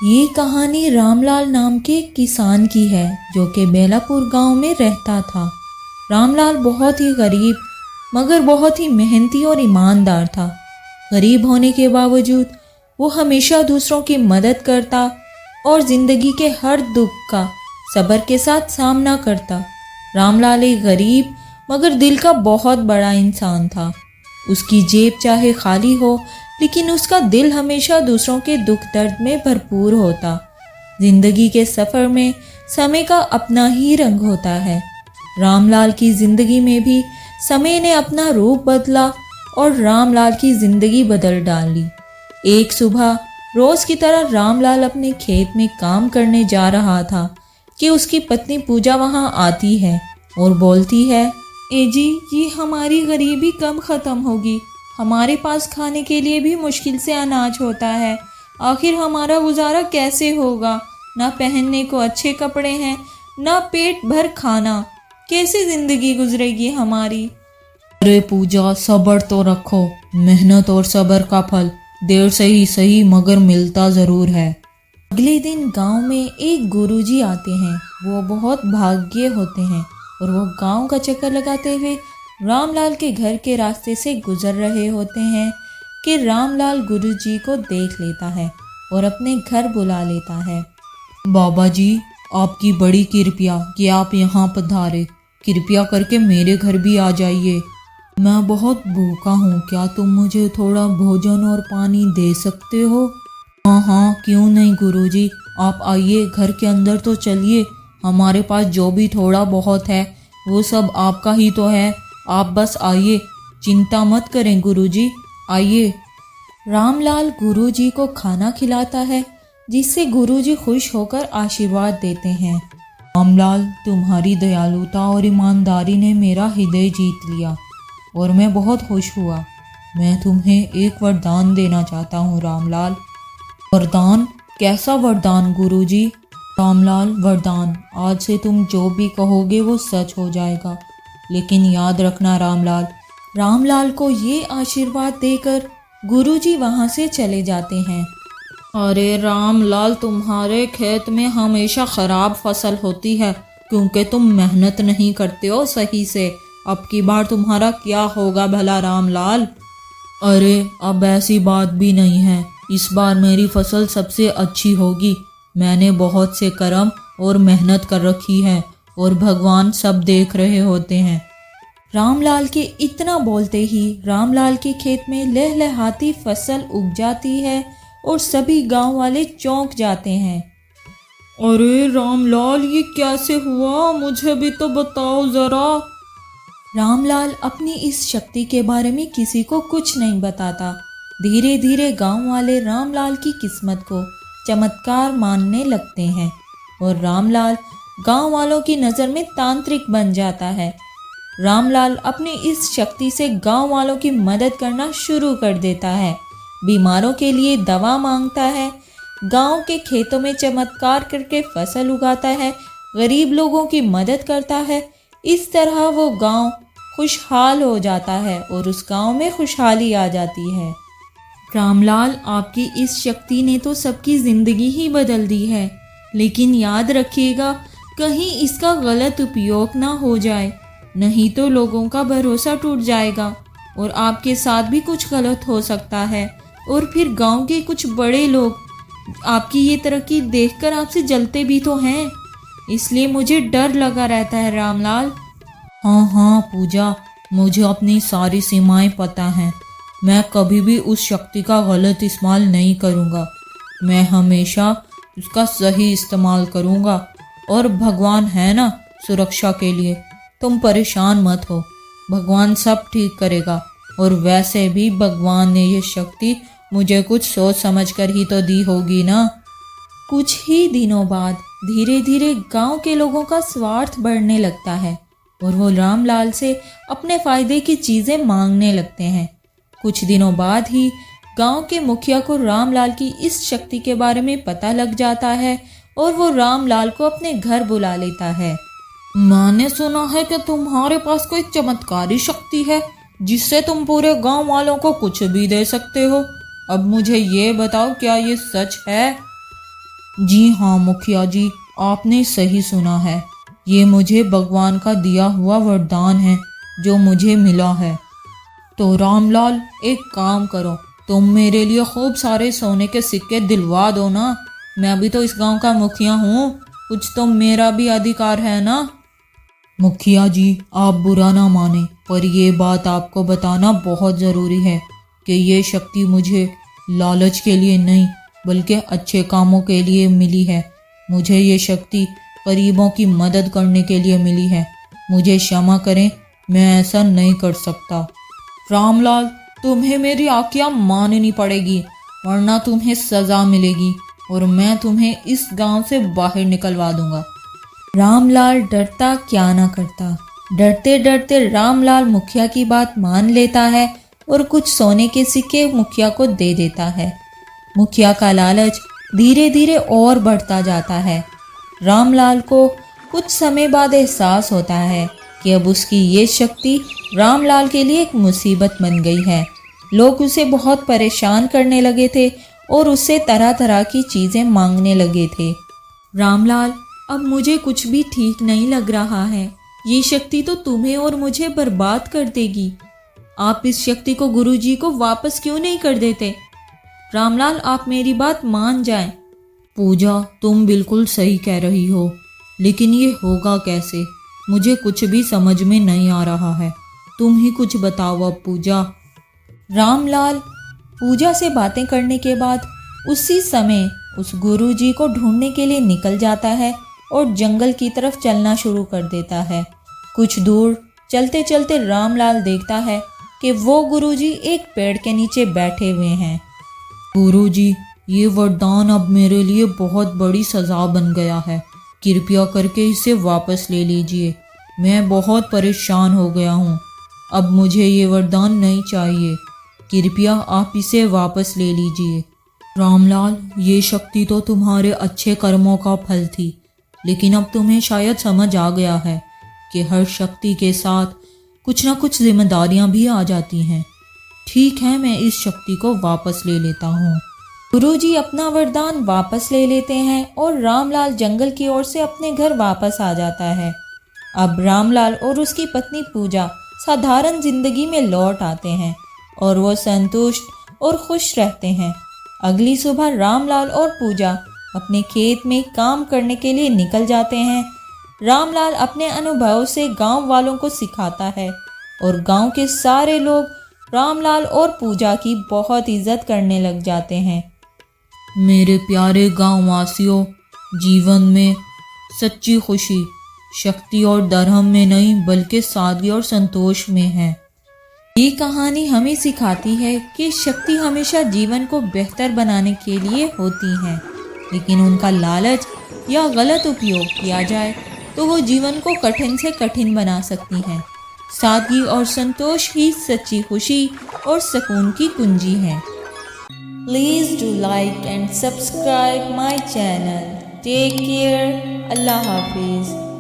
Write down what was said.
ये कहानी रामलाल नाम के किसान की है जो कि बेलापुर गांव में रहता था। रामलाल बहुत ही गरीब मगर बहुत ही मेहनती और ईमानदार था। गरीब होने के बावजूद वो हमेशा दूसरों की मदद करता और ज़िंदगी के हर दुख का सब्र के साथ सामना करता। रामलाल एक गरीब मगर दिल का बहुत बड़ा इंसान था। उसकी जेब चाहे खाली हो लेकिन उसका दिल हमेशा दूसरों के दुख दर्द में भरपूर होता। जिंदगी के सफ़र में समय का अपना ही रंग होता है। रामलाल की ज़िंदगी में भी समय ने अपना रूप बदला और रामलाल की ज़िंदगी बदल डाली। एक सुबह रोज़ की तरह रामलाल अपने खेत में काम करने जा रहा था कि उसकी पत्नी पूजा वहाँ आती है और बोलती है, ए जी, ये हमारी गरीबी कब ख़त्म होगी? हमारे पास खाने के लिए भी मुश्किल से अनाज होता है। आखिर हमारा गुजारा कैसे होगा? ना पहनने को अच्छे कपड़े हैं, ना पेट भर खाना। कैसे ज़िंदगी गुजरेगी हमारी? अरे पूजा, सब्र तो रखो। मेहनत और सब्र का फल देर से ही सही मगर मिलता ज़रूर है। अगले दिन गांव में एक गुरुजी आते हैं। वो बहुत भाग्य होते हैं और वो गांव का चक्कर लगाते हुए रामलाल के घर के रास्ते से गुजर रहे होते हैं कि रामलाल गुरुजी को देख लेता है और अपने घर बुला लेता है। बाबा जी, आपकी बड़ी कृपया कि आप यहाँ पधारे। कृपया करके मेरे घर भी आ जाइए। मैं बहुत भूखा हूँ। क्या तुम मुझे थोड़ा भोजन और पानी दे सकते हो? हाँ हाँ, क्यों नहीं गुरुजी, आप आइए, घर के अंदर तो चलिए। हमारे पास जो भी थोड़ा बहुत है वो सब आपका ही तो है। आप बस आइए, चिंता मत करें गुरुजी, आइए। रामलाल गुरुजी को खाना खिलाता है जिससे गुरुजी खुश होकर आशीर्वाद देते हैं। रामलाल, तुम्हारी दयालुता और ईमानदारी ने मेरा हृदय जीत लिया और मैं बहुत खुश हुआ। मैं तुम्हें एक वरदान देना चाहता हूँ रामलाल। वरदान? कैसा वरदान गुरुजी? रामलाल, वरदान, आज से तुम जो भी कहोगे वो सच हो जाएगा। लेकिन याद रखना रामलाल। रामलाल को ये आशीर्वाद देकर गुरुजी वहाँ से चले जाते हैं। अरे रामलाल, तुम्हारे खेत में हमेशा ख़राब फसल होती है क्योंकि तुम मेहनत नहीं करते हो सही से। अब की बार तुम्हारा क्या होगा भला रामलाल? अरे अब ऐसी बात भी नहीं है। इस बार मेरी फसल सबसे अच्छी होगी। मैंने बहुत से कर्म और मेहनत कर रखी है और भगवान सब देख रहे होते हैं। रामलाल के इतना बोलते ही रामलाल के खेत में लहलहाती फसल उग जाती है और सभी गांव वाले चौंक जाते हैं। अरे रामलाल, ये कैसे हुआ? मुझे भी तो बताओ ज़रा। रामलाल अपनी इस शक्ति के बारे में किसी को कुछ नहीं बताता। धीरे धीरे गांव वाले रामलाल की किस्मत को चमत्कार मानने लगते हैं और रामलाल गांव वालों की नज़र में तांत्रिक बन जाता है। रामलाल अपनी इस शक्ति से गांव वालों की मदद करना शुरू कर देता है। बीमारों के लिए दवा मांगता है, गांव के खेतों में चमत्कार करके फसल उगाता है, गरीब लोगों की मदद करता है। इस तरह वो गांव खुशहाल हो जाता है और उस गांव में खुशहाली आ जाती है। रामलाल, आपकी इस शक्ति ने तो सबकी ज़िंदगी ही बदल दी है, लेकिन याद रखिएगा कहीं इसका गलत उपयोग ना हो जाए, नहीं तो लोगों का भरोसा टूट जाएगा और आपके साथ भी कुछ गलत हो सकता है और फिर गांव के कुछ बड़े लोग आपकी ये तरक्की देखकर आपसे जलते भी तो हैं। इसलिए मुझे डर लगा रहता है रामलाल। हाँ हाँ पूजा, मुझे अपनी सारी सीमाएं पता हैं। मैं कभी भी उस शक्ति का गलत इस्तेमाल नहीं करूँगा। मैं हमेशा उसका सही इस्तेमाल करूँगा और भगवान है ना सुरक्षा के लिए। तुम परेशान मत हो, भगवान सब ठीक करेगा। और वैसे भी भगवान ने ये शक्ति मुझे कुछ सोच समझ कर ही तो दी होगी ना। कुछ ही दिनों बाद धीरे धीरे गांव के लोगों का स्वार्थ बढ़ने लगता है और वो रामलाल से अपने फ़ायदे की चीज़ें मांगने लगते हैं। कुछ दिनों बाद ही गांव के मुखिया को रामलाल की इस शक्ति के बारे में पता लग जाता है और वो रामलाल को अपने घर बुला लेता है। मैंने सुना है कि तुम्हारे पास कोई चमत्कारी शक्ति है जिससे तुम पूरे गांव वालों को कुछ भी दे सकते हो। अब मुझे ये बताओ, क्या ये सच है? जी हाँ मुखिया जी, आपने सही सुना है। ये मुझे भगवान का दिया हुआ वरदान है जो मुझे मिला है। तो रामलाल, एक काम करो, तुम मेरे लिए खूब सारे सोने के सिक्के दिलवा दो ना। मैं भी तो इस गांव का मुखिया हूँ, कुछ तो मेरा भी अधिकार है ना। मुखिया जी, आप बुरा ना माने, पर ये बात आपको बताना बहुत ज़रूरी है कि ये शक्ति मुझे लालच के लिए नहीं बल्कि अच्छे कामों के लिए मिली है। मुझे ये शक्ति गरीबों की मदद करने के लिए मिली है। मुझे क्षमा करें, मैं ऐसा नहीं कर सकता। रामलाल, तुम्हें मेरी आज्ञा माननी पड़ेगी, वरना तुम्हें सज़ा मिलेगी और मैं तुम्हें इस गांव से बाहर निकलवा दूंगा। रामलाल डरता क्या ना करता। डरते डरते रामलाल मुखिया की बात मान लेता है और कुछ सोने के सिक्के मुखिया को दे देता है। मुखिया का लालच धीरे धीरे और बढ़ता जाता है। रामलाल को कुछ समय बाद एहसास होता है कि अब उसकी ये शक्ति रामलाल के लिए एक मुसीबत बन गई है। लोग उसे बहुत परेशान करने लगे थे और उससे तरह तरह की चीज़ें मांगने लगे थे। रामलाल, अब मुझे कुछ भी ठीक नहीं लग रहा है। ये शक्ति तो तुम्हें और मुझे बर्बाद कर देगी। आप इस शक्ति को गुरुजी को वापस क्यों नहीं कर देते? रामलाल, आप मेरी बात मान जाएं। पूजा, तुम बिल्कुल सही कह रही हो, लेकिन ये होगा कैसे? मुझे कुछ भी समझ में नहीं आ रहा है। तुम ही कुछ बताओ अब पूजा। रामलाल पूजा से बातें करने के बाद उसी समय उस गुरुजी को ढूंढने के लिए निकल जाता है और जंगल की तरफ चलना शुरू कर देता है। कुछ दूर चलते चलते रामलाल देखता है कि वो गुरुजी एक पेड़ के नीचे बैठे हुए हैं। गुरुजी, ये वरदान अब मेरे लिए बहुत बड़ी सज़ा बन गया है। कृपया करके इसे वापस ले लीजिए। मैं बहुत परेशान हो गया हूँ। अब मुझे ये वरदान नहीं चाहिए। कृपया आप इसे वापस ले लीजिए। रामलाल, ये शक्ति तो तुम्हारे अच्छे कर्मों का फल थी, लेकिन अब तुम्हें शायद समझ आ गया है कि हर शक्ति के साथ कुछ ना कुछ जिम्मेदारियां भी आ जाती हैं। ठीक है, मैं इस शक्ति को वापस ले लेता हूँ। गुरुजी अपना वरदान वापस ले लेते हैं और रामलाल जंगल की ओर से अपने घर वापस आ जाता है। अब रामलाल और उसकी पत्नी पूजा साधारण जिंदगी में लौट आते हैं और वो संतुष्ट और खुश रहते हैं। अगली सुबह रामलाल और पूजा अपने खेत में काम करने के लिए निकल जाते हैं। रामलाल अपने अनुभव से गांव वालों को सिखाता है और गांव के सारे लोग रामलाल और पूजा की बहुत इज्जत करने लग जाते हैं। मेरे प्यारे गाँव वासियों, जीवन में सच्ची खुशी शक्ति और धर्म में नहीं बल्कि सादगी और संतोष में है। ये कहानी हमें सिखाती है कि शक्ति हमेशा जीवन को बेहतर बनाने के लिए होती है, लेकिन उनका लालच या गलत उपयोग किया जाए तो वो जीवन को कठिन से कठिन बना सकती हैं। सादगी और संतोष ही सच्ची खुशी और सुकून की कुंजी है। Please do like and subscribe my channel. Take care. अल्लाह हाफिज़।